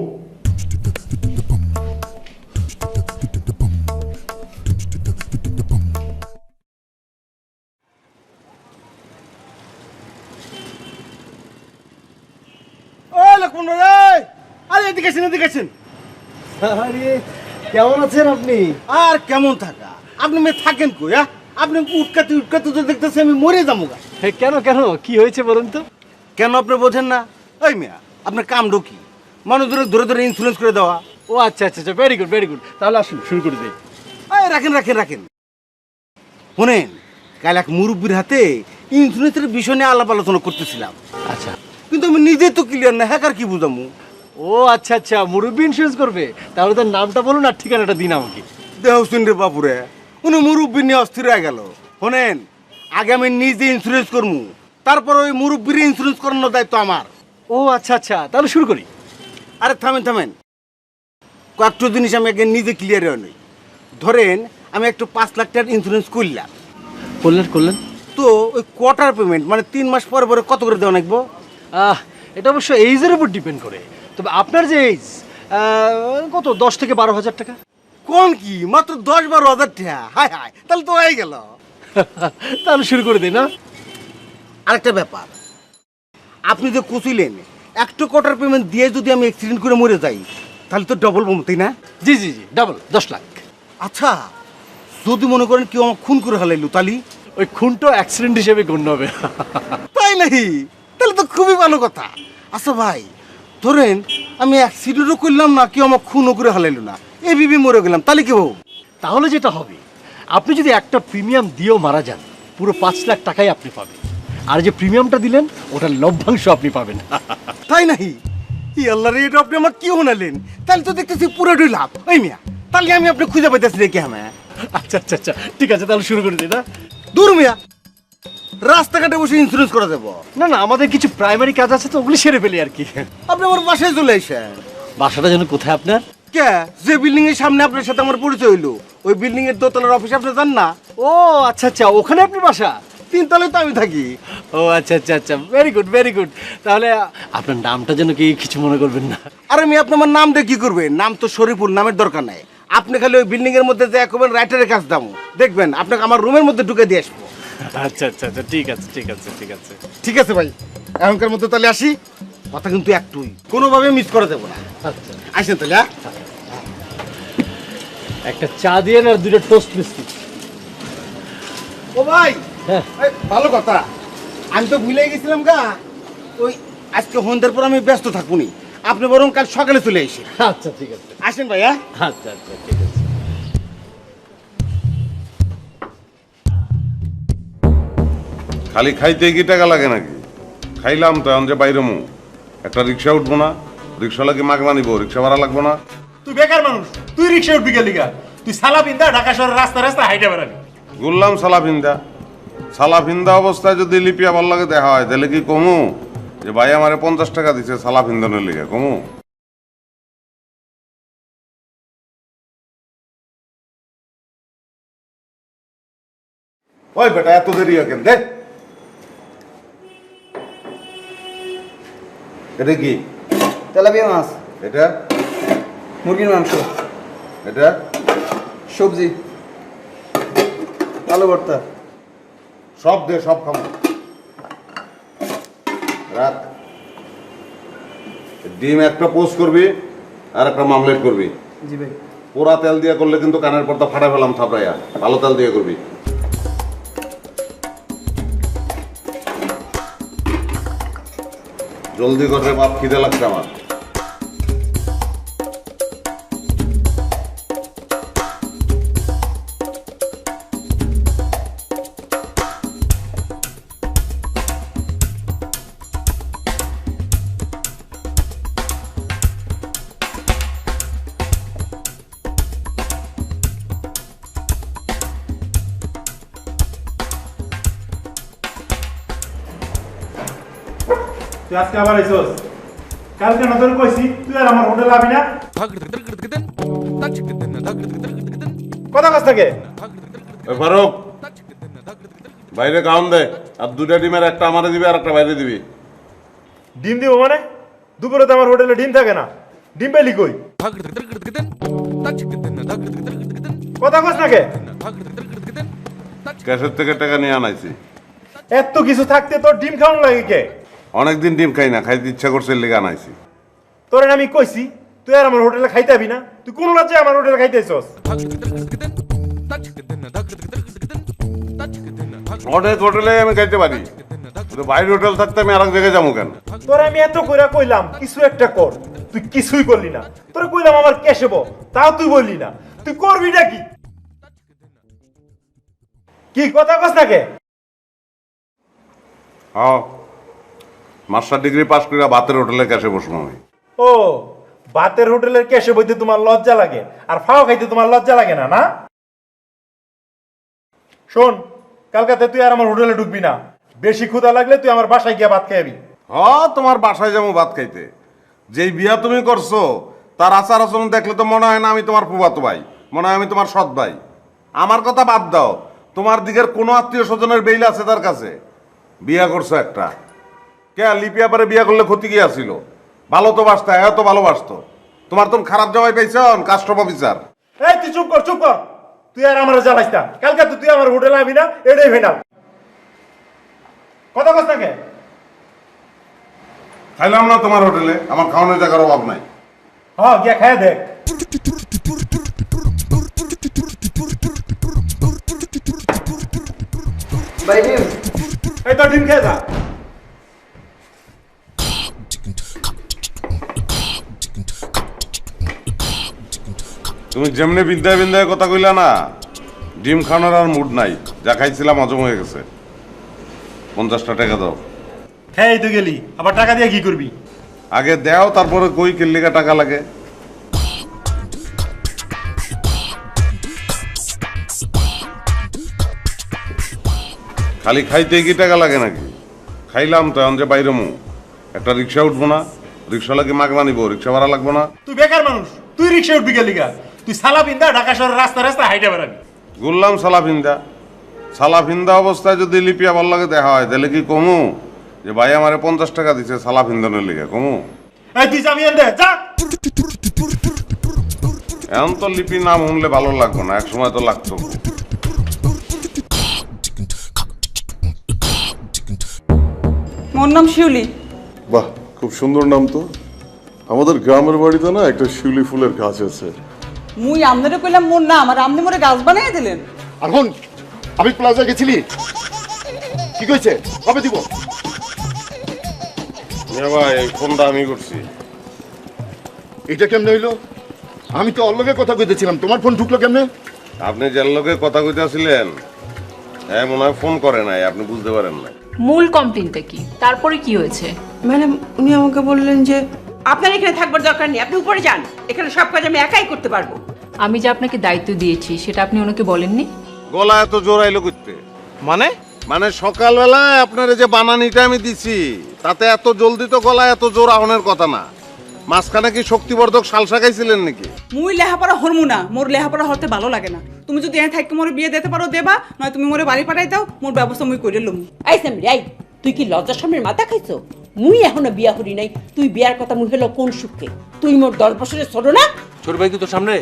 C: এদিকে আসেন, এদিকে আসেন।
K: আরে কেমন আছেন আপনি?
C: আর কেমন থাকা, আপনি মেয়ে থাকেন কই? আপনি উটকাতে উটকাতে তো দেখতেছি আমি মরে যাবো গা।
K: কেন কেন কি হয়েছে বলুন তো?
C: কেন আপনি বোঝেন না? ওই মিয়া, আপনার কাম ঢুকি মানুষ ধরে ধরে ধরে ইন্স্যুরেন্স করে দেওয়া।
K: ও আচ্ছা আচ্ছা আচ্ছা, ভেরি গুড ভেরি গুড। তাহলে আসুন শুরু করে দিই।
C: এই রাখেন রাখেন রাখেন, শোনেন, কাল এক মুরব্বীর হাতে ইন্স্যুরেন্সের বিষয় নিয়ে আলাপ আলোচনা করতেছিলাম,
K: আচ্ছা।
C: কিন্তু আমি নিজে তো ক্লিয়ার না, হ্যাকার কি বুঝামু?
K: ও আচ্ছা আচ্ছা, মুরব্বী ইন্স্যুরেন্স করবে? তাহলে তার নামটা বলুন আর ঠিকানাটা দিন আমাকে।
C: দেহসিন রে বাপুরে, উনি মুরব্বী নিয়ে অস্থির হয়ে গেল। শোনেন, আগে আমি নিজে ইন্স্যুরেন্স করবো, তারপর ওই মুরব্বীর ইন্স্যুরেন্স করানোর দায়িত্ব আমার।
K: ও আচ্ছা আচ্ছা, তাহলে শুরু করি।
C: আরে থামেন থামেন, কয়েকটা জিনিস আমি আগে নিজে ক্লিয়ার হয়ে নই। ধরেন আমি একটু 5 লাখ টাকার ইন্স্যুরেন্স করলাম,
K: করলেন
C: তো ওই কোয়ার্টার পেমেন্ট মানে 3 মাস পরে পরে কত করে দেওয়া লাগবো?
K: এটা অবশ্য এইজের উপর ডিপেন্ড করে। তবে আপনার যে এইজ, কত 10 থেকে 12,000 টাকা।
C: কোন কি মাত্র 10-12 হাজার টাকা? হায় হায়, তাহলে তো হয়ে গেল।
K: তাহলে শুরু করে দিই না?
C: আরেকটা ব্যাপার, আপনি যে কুচিলেন একটা কোয়ার্টার পেমেন্ট দিয়ে যদি আমি অ্যাক্সিডেন্ট করে মরে যাই, তাহলে তো ডবল বম, তাই না?
K: জি জি জি, ডাবল 10 লাখ।
C: আচ্ছা, যদি মনে করেন কেউ আমার খুন করে হালাইলো, তাহলে?
K: ওই খুনটা অ্যাক্সিডেন্ট হিসেবে গণ্য হবে।
C: তাই নাকি? তাহলে তো খুবই ভালো কথা। আচ্ছা ভাই, ধরেন আমি অ্যাক্সিডেন্টও করলাম না, কেউ আমার খুনও করে হালাইলো না, এ বিবি মরে গেলাম, তাহলে কি হবো?
K: তাহলে যেটা হবে, আপনি যদি একটা প্রিমিয়াম দিয়েও মারা যান, পুরো 5 লাখ টাকাই আপনি পাবেন। আর যে প্রিমিয়ামটা দিলেন ওটার লভ্যাংশ আপনি পাবেন।
C: তাই নাকি? ই আল্লাহ রে, এটা আপনি আমার কি হোনালেন? তাহলে তো দেখতেছি পুরোটাই লাভ। ওই মিয়া, তাহলে আমি আপনি খুঁজে পাইতেছি রেখে হ্যাঁ।
K: আচ্ছা আচ্ছা আচ্ছা, ঠিক আছে, তাহলে শুরু করে দিই না?
C: দূর মিয়া, রাস্তাঘাটে বসে ইন্স্যুরেন্স করা যাবো?
K: না না, আমাদের কিছু প্রাইমারি কাজ আছে তো, ওগুলি সেরে ফেলি আর কি।
C: আপনি আমার বাসায় চলে আসেন।
K: বাসাটা যেন কোথায় আপনার?
C: কে যে বিল্ডিং এর সামনে আপনার সাথে আমার পরিচয় হইলো, ওই বিল্ডিং এর দোতলার অফিস আপনি জান না?
K: ও আচ্ছা আচ্ছা, ওখানে আপনি বাসা?
C: 3 তলায় তো আমি থাকি।
K: ও আচ্ছা আচ্ছা আচ্ছা, ভেরি গুড ভেরি গুড। তাহলে আপনার নামটা যেন কি কিছু মনে করবেন না।
C: আরে আমি আপনি আমার নাম দিয়ে কি করবেন? নাম তো শরীফুল, নামের দরকার নাই। আপনি খালি ওই বিল্ডিং এর মধ্যে যে একবার রাইটারের কাজ দাম দেখবেন, আপনাকে আমার রুমের মধ্যে ঢুকে দিয়ে আসবো।
K: আচ্ছা আচ্ছা আচ্ছা, ঠিক আছে ঠিক আছে ঠিক আছে।
C: ঠিক আছে ভাই, এখনকার মধ্যে তাহলে আসি। কথা কিন্তু একটুই, কোনোভাবে মিস করা যাবো না।
K: আচ্ছা,
C: আসেন তাহলে।
K: একটা চা দিয়ে আর 2টা টোস্ট বিস্কিট।
C: ও ভাই,
K: হ্যাঁ।
C: এই, ভালো কথা, আমি তো ভুলে গেছিলাম গা। ওই আজকে সন্ধ্যার পর আমি ব্যস্ত থাকুনি, আপনি বরং কাল সকালে চলে এসে।
K: আচ্ছা ঠিক আছে,
C: আসেন ভাইয়া।
K: আচ্ছা আচ্ছা ঠিক আছে।
B: খালি খাইতে কি টাকা লাগে নাকি? খাইলাম তো, এখন যে বাইরে মু একটা রিক্সা উঠবো না, রিক্সা লাগে মাগনা নিবো, রিক্সা ভাড়া লাগবো না?
M: তুই বেকার মানুষ, তুই রিক্সা উঠবি কে লিগা? তুই সালা পিন্দা ঢাকা শহরের রাস্তা রাস্তা হাইটে বেড়াবি।
B: বললাম সালা ফিন্দা অবস্থায় যদি লিপিয়া ভাল লাগে দেখা হয়, তাহলে কি কমু যে ভাই আমারে 50 টাকা দিছে সালা ফিন্দানোর লিগে? কমু?
A: ওই বেটা, এত দেরি কেন? দেখ এটা কি?
N: তেলাপিয়া মাছ,
A: এটা
N: মুরগির মাংস,
A: এটা
N: সবজি, আলু ভর্তা।
A: সব দে, সব খাবো। রাখ। ডিম একটা পোস্ট করবি আর একটা মামলেট করবি।
N: জি ভাই।
A: পোড়া তেল দিয়ে করলে কিন্তু কানের পর্দা ফাটা ফেলাম থাপড়াইয়া, ভালো তেল দিয়ে করবি। জলদি করে বাপ, খিদে লাগছে আমার।
M: তুই আজকে আবার আইছস? কালকে না তোর কইছি তুই আর আমার হোটেল আবি না। কথা কাছ থেকে
A: ফারুক, বাইরে গাউন দে, আর 2টা ডিমের একটা আমারে দিবি আর একটা বাইরে দিবি।
M: ডিম দিব মানে? দুপুরে তো আমার হোটেলে ডিম থাকে না, ডিম পেলি কই? কথা কাছ থেকে
A: ক্যাশের থেকে টাকা নিয়ে আনাইছি।
M: এত কিছু থাকতে তোর ডিম খাওয়ানো লাগে কে?
A: অনেকদিন ডিম খাই না, খাইতে ইচ্ছা করছে লেগে আনাইছি।
M: তোরে আমি কইছি তুই আর আমার হোটেলে খাইতে আবি না? তুই কোন লজ্জায় আমার হোটেলে খাইতেছস?
B: অনেক হোটেলে আমি খাইতে পারি, কিন্তু বাইরের হোটেল থাকতে আমি আরেক জায়গায় যাবো কেন?
M: তোর আমি এত কইরা কইলাম কিছু একটা কর, তুই কিছুই করলি না। তোর কইলাম আমার ক্যাশে বো, তাও তুই বললি না। তুই করবিটা কি? কি কথা কস না কে?
B: হ্যাঁ, মাস্টার ডিগ্রি পাস করে ভাতের হোটেলে ক্যাশে বসবো আমি।
M: ও, ভাতের হোটেলের ক্যাশে বইতে তোমার লজ্জা লাগে, আর ফাও খাইতে তোমার লজ্জা লাগে না, না? শোন, কালকাতে তুই আর আমার হোটেলে ঢুকবি না। বেশি ক্ষুধা লাগলে তুই আমার বাসায় গিয়ে ভাত খাইবি।
B: হ্যাঁ, তোমার বাসায় যাবো ভাত খাইতে। যেই বিয়া তুমি করছো তার আচার আচরণ দেখলে তো মনে হয় না আমি তোমার ফুফাতো ভাই, মনে হয় আমি তোমার সৎ ভাই। আমার কথা বাদ দাও, তোমার দিকের কোনো আত্মীয় স্বজনের বেইল আছে তার কাছে? বিয়া করছো একটা, কে লিপিয়া পারে বিয়া করলে ক্ষতি কি আছিল? ভালো তো বাসতো, এত ভালোবাসতো। তোমার তো খারাপ জামাই পাইছন, কাস্টম অফিসার।
M: এই তুই চুপ কর, চুপ কর। তুই আর আমার জ্বালাইস না। কালকে তুই আমার হোটেলে আবি না, এটাই ফাইনাল। কথা কস না কে?
B: খাইলাম না তোমার হোটেলে, আমার খাওয়ানোর জায়গার অভাব নাই।
M: হ্যাঁ, গিয়া খাইয়া দেখ।
N: ভাই ডিম।
M: এই তো ডিম খেয়ে যা।
B: তুমি যেমনি বিদ্যায় বিদ্যায় কথা কইলা না, ডিম খাওয়ানোর আর মুড নাই। যা খাইছিলাম হজম হয়ে গেছে। 50টা টাকা দাও।
M: হ্যাঁ, এই তো গেলি, আবার টাকা দিয়ে কি করবি?
B: আগে দেও, তারপরে কই কিল্লিকা টাকা লাগে। খালি খাইতে কি টাকা লাগে নাকি? খাইলাম তো, এখন যে বাইরে মু একটা রিক্সা উঠবো না, রিক্সা লাগে মাগনা নিবো, রিক্সা ভাড়া লাগবো না।
M: তুই বেকার মানুষ, তুই রিক্সা উঠবি গেলি গা? তুই সালা বিন্দা ঢাকা শহরের রাস্তা রাস্তা হাইটে বেড়াবি।
B: বললাম সালাফিন্দা অবস্থায় যদি লিপিয়া ভাল লাগে দেখা হয়, তাহলে কি কমু যে ভাই আমারে 50 টাকা দিছে সালাফিন্দানের লিগে? কমু?
M: এই তুই যাবি এনে যা।
B: এখন তো লিপি নাম শুনলে ভালো লাগবে না, এক সময় তো লাগতো।
G: মোর নাম শিউলি।
A: বাহ, খুব সুন্দর নাম তো। আমাদের গ্রামের বাড়িতে না একটা শিউলি ফুলের গাছ আছে।
G: মুই আমনেরে কইলাম মোর নাম, আর আমনে মোরে গাছ বানাই দিলেন।
E: এখন আমি প্লাজা গেছিলি, কি কইছে? কবে দিব?
B: ভাই এই ফোনটা আমি করছি।
E: এটা কেমনে হইলো? আমি তো অল্লগে কথা কইতেছিলাম, তোমার ফোন ঢুকলো কেমনে?
B: আপনি যার লোকে কথা কইতেছিলেন, হ্যাঁ মনে হয় ফোন করে নাই, আপনি বুঝতে পারেন না।
D: মূল কমপ্লেনটা কি, তারপরে কি হয়েছে?
G: ম্যাডাম, উনি আমাকে বললেন যে আপনার এখানে থাকবার দরকার নেই, আপনি উপরে যান, এখানে সব কাজ আমি একাই করতে পারবো।
D: আমি যে আপনাকে দায়িত্ব দিয়েছি সেটা আপনি ওনাকে বলেননি?
B: গলা এত জোর আইলো করতে মানে সকালবেলায় আপনার যে বানানিটা আমি দিছি তাতে এত জলদি তো গলা এত জোর আহনের কথা না। মাঝখানে কি শক্তিবর্ধক শালসা খাইছিলেন নাকি?
G: মুই লেহাপড়া হরমু না, মোর লেহাপড়া হতে ভালো লাগে না। তুমি যদি এখানে থাকি মোরে বিয়ে দিতে পারো দেবা, নয় তুমি মোরে বাড়ি পাঠাই দাও, মোর ব্যবস্থা মুই করে লম।
O: আই সামরি আই, তুই কি লজ্জার সামনে মাথা খাইছো? মুই এখনো বিয়া হরি নাই, তুই বিয়ার কথা মুই হলো কোন সুখে? তুই মোর 10 বছরের ছোট না?
J: ছোট ভাই কি তোর সামনে?